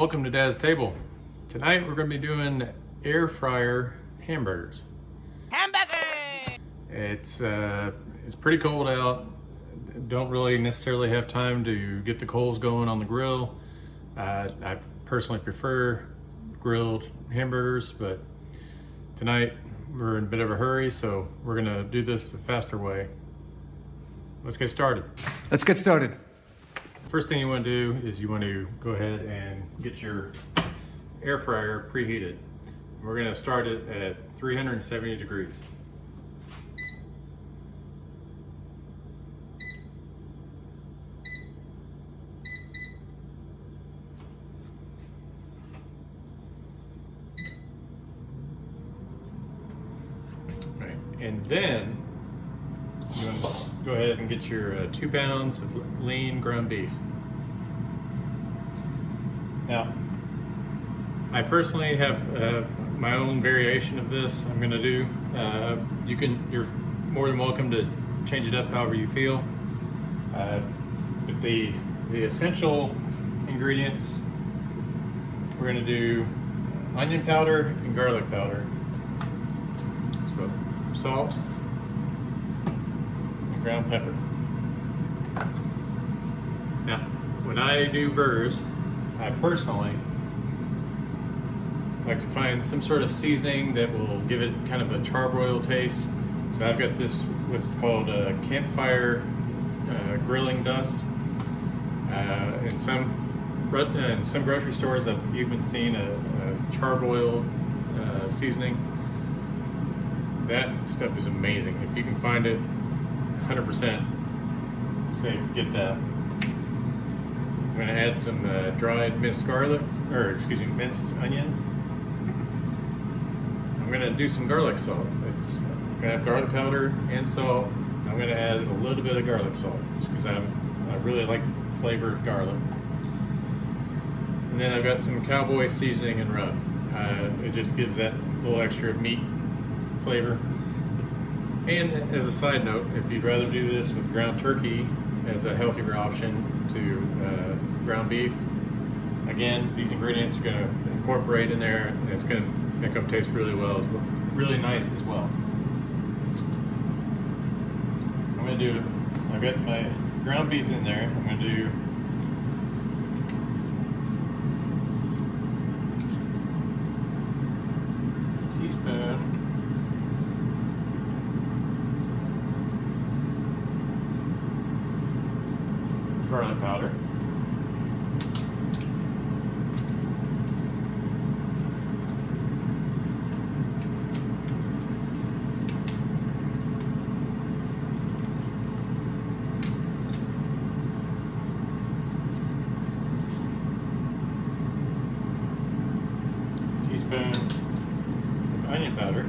welcome to Dad's Table. Tonight we're going to be doing air fryer hamburgers. Hamburger! It's pretty cold out. Don't really necessarily have time to get the coals going on the grill. I personally prefer grilled hamburgers, but tonight we're in a bit of a hurry, so we're going to do this the faster way. Let's get started. Let's get started. First thing you want to do is you want to go ahead and get your air fryer preheated. We're going to start it at 370 degrees. Right. And then you want to go ahead and get your 2 pounds of lean ground beef. Now, I personally have my own variation of this I'm going to do. You're more than welcome to change it up however you feel. But the essential ingredients, we're going to do onion powder and garlic powder. So salt and ground pepper. Now, when I do burgers, I personally like to find some sort of seasoning that will give it kind of a charbroil taste. So I've got this, what's called a Campfire Grilling Dust. In some grocery stores, I've even seen a charbroil seasoning. That stuff is amazing. If you can find it, 100% say get that. I'm going to add some dried minced minced onion. I'm going to do some garlic salt. It's going to have garlic powder and salt. I'm going to add a little bit of garlic salt just because I really like the flavor of garlic. And then I've got some Cowboy Seasoning and rub. It just gives that little extra meat flavor. And as a side note, if you'd rather do this with ground turkey as a healthier option to ground beef, again, these ingredients are going to incorporate in there, and it's going to make them taste really nice as well. So I've got my ground beef in there. I'm going to do a teaspoon garlic powder, teaspoon of onion powder,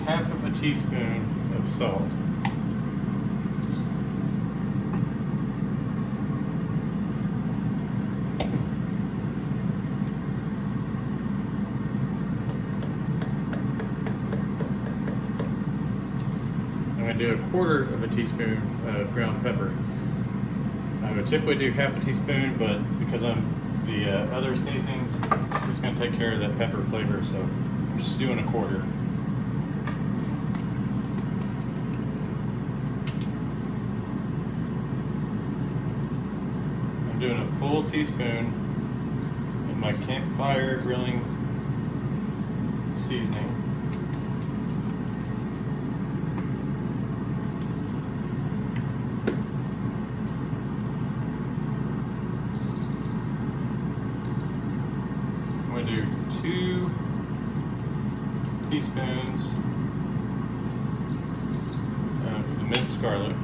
half of a teaspoon of salt. I'm going to do a quarter of a teaspoon of ground pepper. I would typically do half a teaspoon, but because the other seasonings, it's going to take care of that pepper flavor, so I'm just doing a quarter. I'm doing a full teaspoon of my Campfire Grilling Seasoning. I'm going to do 2 teaspoons of the minced garlic.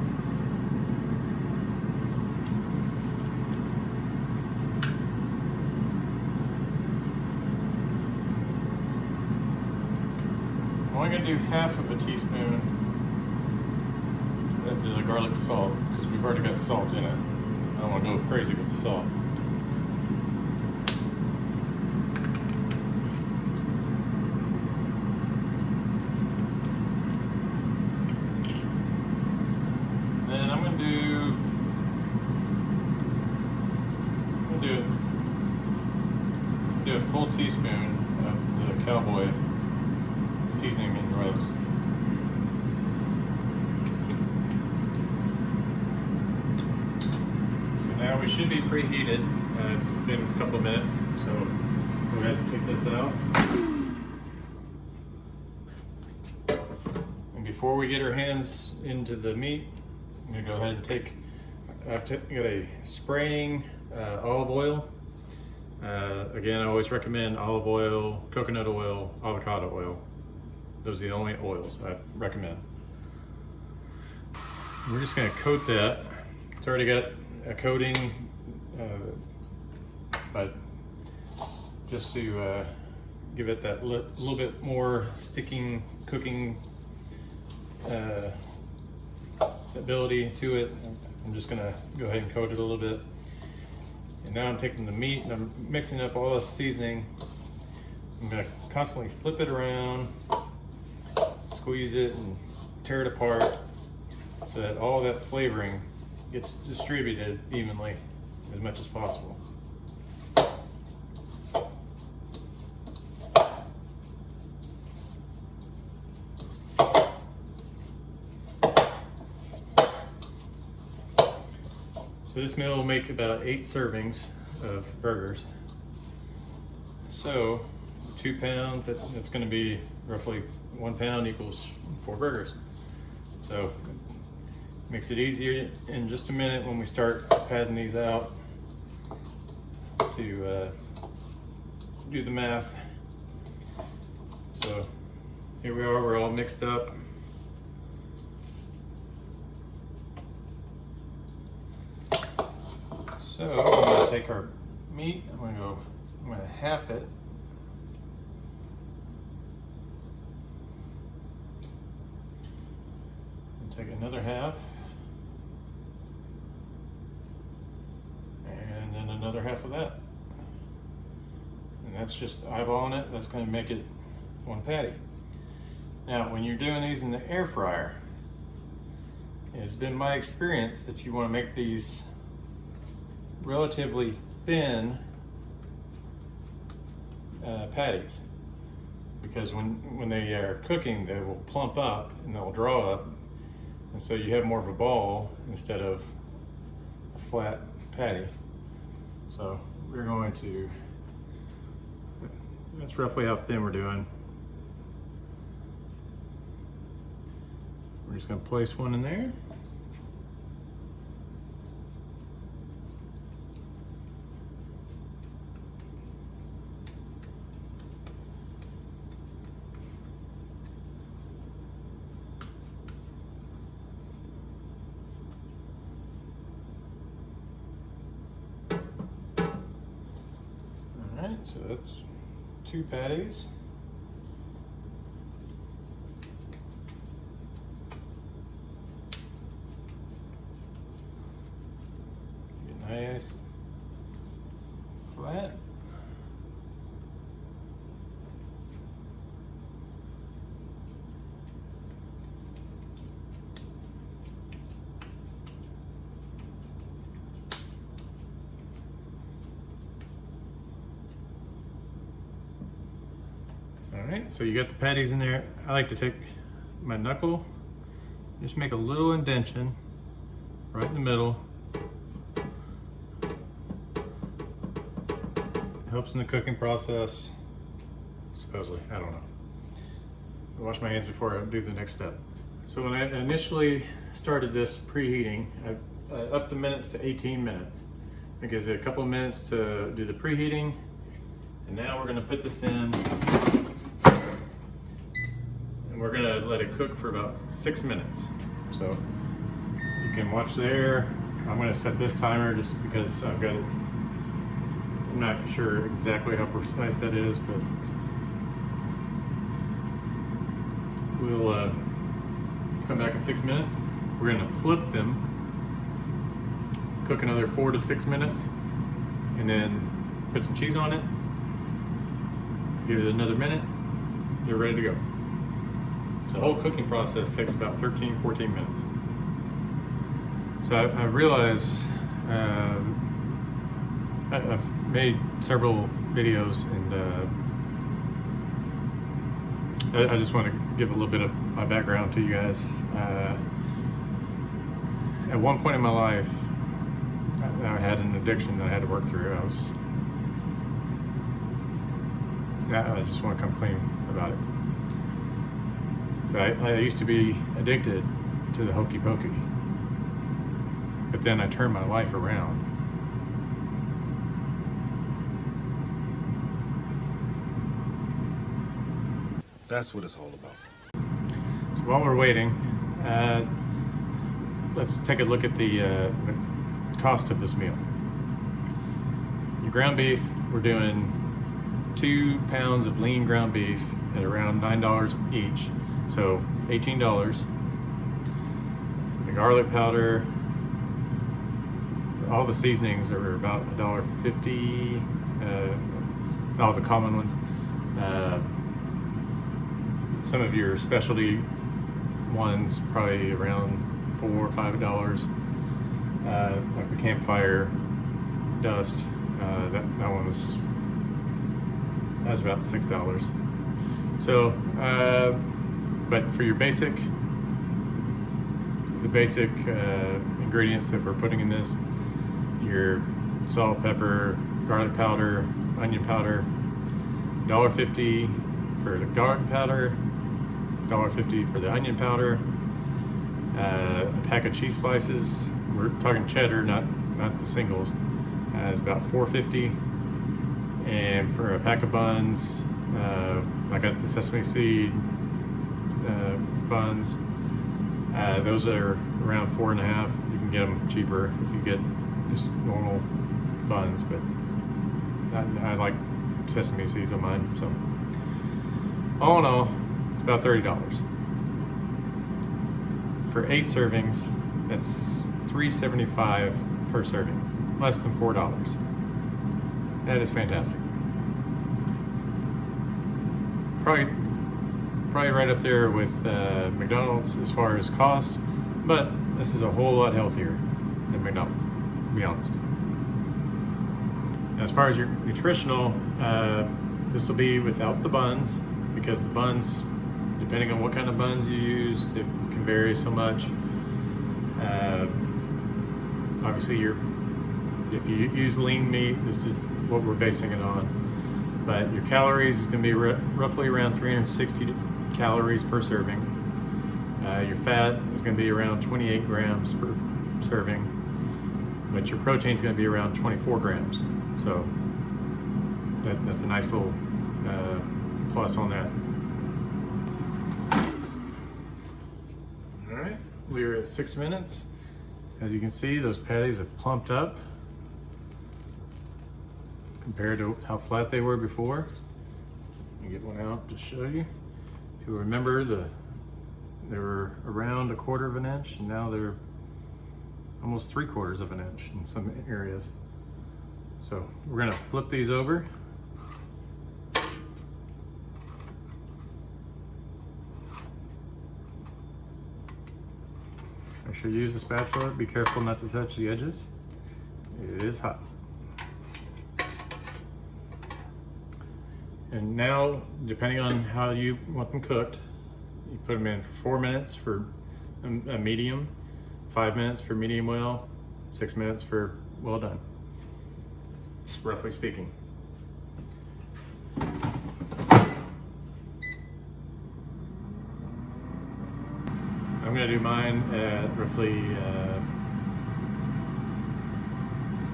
I'm only going to do half of a teaspoon of the garlic salt because we've already got salt in it. I don't want to go crazy with the salt. teaspoon of the Cowboy Seasoning and rubs. So now we should be preheated. It's been a couple of minutes, so go ahead and take this out. And before we get our hands into the meat, I'm going to go ahead and I've got a spraying olive oil. Again, I always recommend olive oil, coconut oil, avocado oil. Those are the only oils I recommend. We're just going to coat that. It's already got a coating, but just to give it that little bit more sticking, cooking ability to it, I'm just going to go ahead and coat it a little bit. And now I'm taking the meat and I'm mixing up all the seasoning. I'm going to constantly flip it around, squeeze it and tear it apart so that all that flavoring gets distributed evenly as much as possible. So this meal will make about 8 servings of burgers. So 2 pounds, that's going to be roughly 1 pound equals 4 burgers. So makes it easier in just a minute when we start padding these out to do the math. So here we are, we're all mixed up. So I'm going to take our meat, I'm going to half it. And take another half. And then another half of that. And that's just eyeballing it. That's going to make it 1 patty. Now, when you're doing these in the air fryer, it's been my experience that you want to make these relatively thin patties, because when they are cooking, they will plump up and they'll draw up, and so you have more of a ball instead of a flat patty. So we're going to, that's roughly how thin we're doing. We're just going to place one in there. So that's 2 patties. Get nice, flat. Alright, so you got the patties in there. I like to take my knuckle, just make a little indention right in the middle. It helps in the cooking process, supposedly, I don't know. I wash my hands before I do the next step. So when I initially started this preheating, I upped the minutes to 18 minutes. It gives it a couple of minutes to do the preheating, and now we're going to put this in. We're gonna let it cook for about 6 minutes. So you can watch there. I'm gonna set this timer just because I've got it. I'm not sure exactly how precise that is, but we'll come back in 6 minutes. We're gonna flip them, cook another 4 to 6 minutes, and then put some cheese on it. Give it another minute. They're ready to go. So the whole cooking process takes about 13, 14 minutes. So I realized I've made several videos, and I just want to give a little bit of my background to you guys. At one point in my life, I had an addiction that I had to work through. I just want to come clean about it. But I used to be addicted to the hokey pokey. But then I turned my life around. That's what it's all about. So while we're waiting, let's take a look at the cost of this meal. Your ground beef, we're doing 2 pounds of lean ground beef at around $9 each, so $18. The garlic powder, all the seasonings are about $1.50, all the common ones. Some of your specialty ones probably around $4 or $5, like the Campfire Dust. That one was about $6. So, but for your basic ingredients that we're putting in this, your salt, pepper, garlic powder, onion powder, $1.50 for the garlic powder, $1.50 for the onion powder, a pack of cheese slices, we're talking cheddar, not the singles, is about $4.50, and for a pack of buns, I got the sesame seed buns, those are around $4.50. You can get them cheaper if you get just normal buns, but I like sesame seeds on mine, so all in all, it's about $30. For 8 servings, that's $3.75 per serving, less than $4. That is fantastic. Probably right up there with McDonald's as far as cost, but this is a whole lot healthier than McDonald's, to be honest. As far as your nutritional, this will be without the buns, because the buns, depending on what kind of buns you use, it can vary so much. Obviously, if you use lean meat, this is what we're basing it on. But your calories is going to be roughly around 360 calories per serving. Your fat is going to be around 28 grams per serving, but your protein is going to be around 24 grams. So that's a nice little plus on that. All right, we're at 6 minutes. As you can see, those patties have plumped up compared to how flat they were before. Let me get one out to show you. If you remember, they were around 1/4 of an inch, and now they're almost 3/4 of an inch in some areas. So we're gonna flip these over. Make sure you use a spatula. Be careful not to touch the edges. It is hot. And now, depending on how you want them cooked, you put them in for 4 minutes for a medium, 5 minutes for medium well, 6 minutes for well done, just roughly speaking. I'm gonna do mine at roughly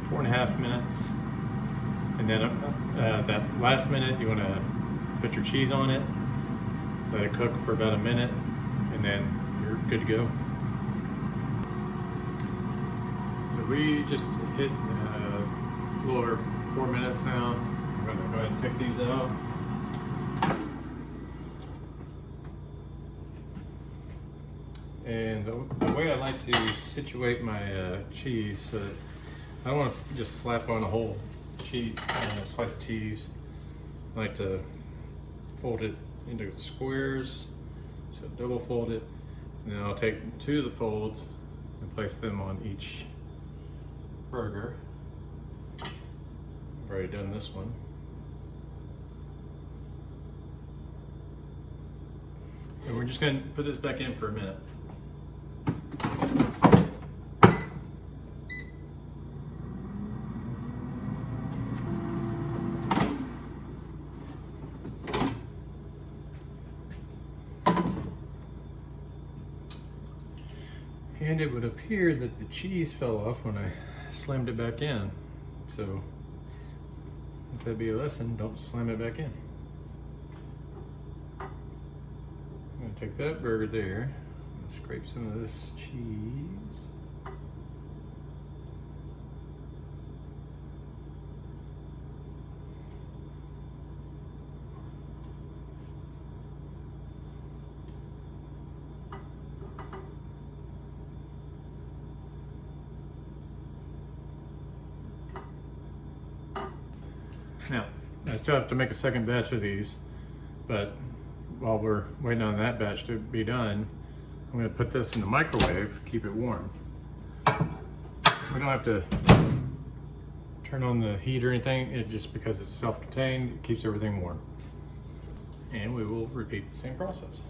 4.5 minutes. And then that last minute, you want to put your cheese on it, let it cook for about a minute, and then you're good to go. So we just hit a little over 4 minutes now. I'm going to go ahead and take these out. And the way I like to situate my cheese, so that I don't want to just slap on a whole slice of cheese. I like to fold it into squares, so double fold it, and then I'll take 2 of the folds and place them on each burger. I've already done this one. just going to put this back in for a minute. And it would appear that the cheese fell off when I slammed it back in. So, if that be a lesson, don't slam it back in. I'm gonna take that burger there, and scrape some of this cheese. Now, I still have to make a second batch of these, but while we're waiting on that batch to be done, I'm going to put this in the microwave, keep it warm. We don't have to turn on the heat or anything, it just because it's self-contained, it keeps everything warm. And we will repeat the same process.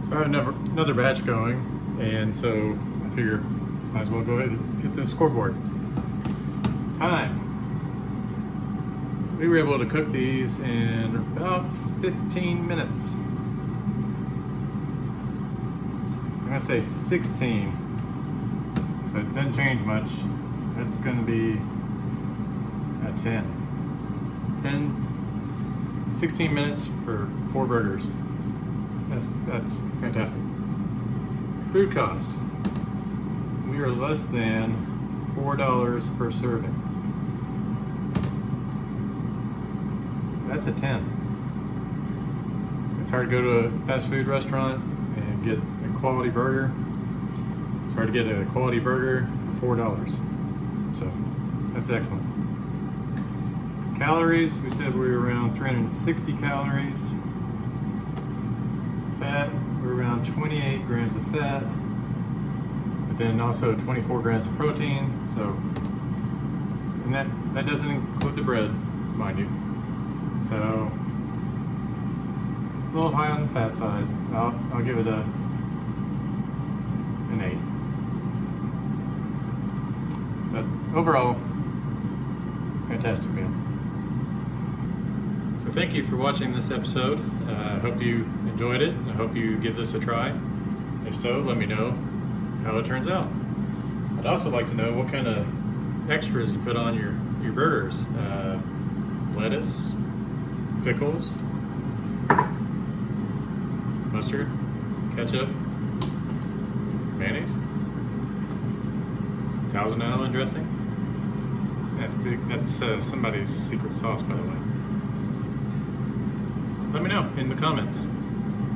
So I have another batch going, and so I figure might as well go ahead and hit the scoreboard. Time. We were able to cook these in about 15 minutes. I'm gonna say 16, but it doesn't change much. That's gonna be a 10. 16 minutes for 4 burgers. That's fantastic. Food costs. We are less than $4 per serving. That's a 10. It's hard to go to a fast food restaurant and get a quality burger. It's hard to get a quality burger for $4. So that's excellent. Calories, we said we were around 360 calories. Fat, we're around 28 grams of fat, but then also 24 grams of protein. So, and that doesn't include the bread, mind you. So, a little high on the fat side. I'll give it an 8. But overall, fantastic meal. So thank you for watching this episode. I hope you enjoyed it. I hope you give this a try. If so, let me know how it turns out. I'd also like to know what kind of extras you put on your burgers. Lettuce, pickles, mustard, ketchup, mayonnaise, Thousand Island dressing. That's big. That's somebody's secret sauce, by the way. Let me know in the comments.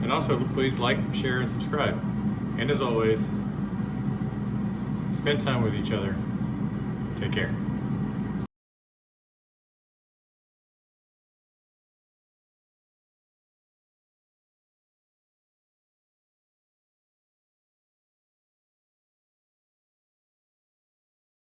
And also, please like, share, and subscribe. And as always, spend time with each other. Take care.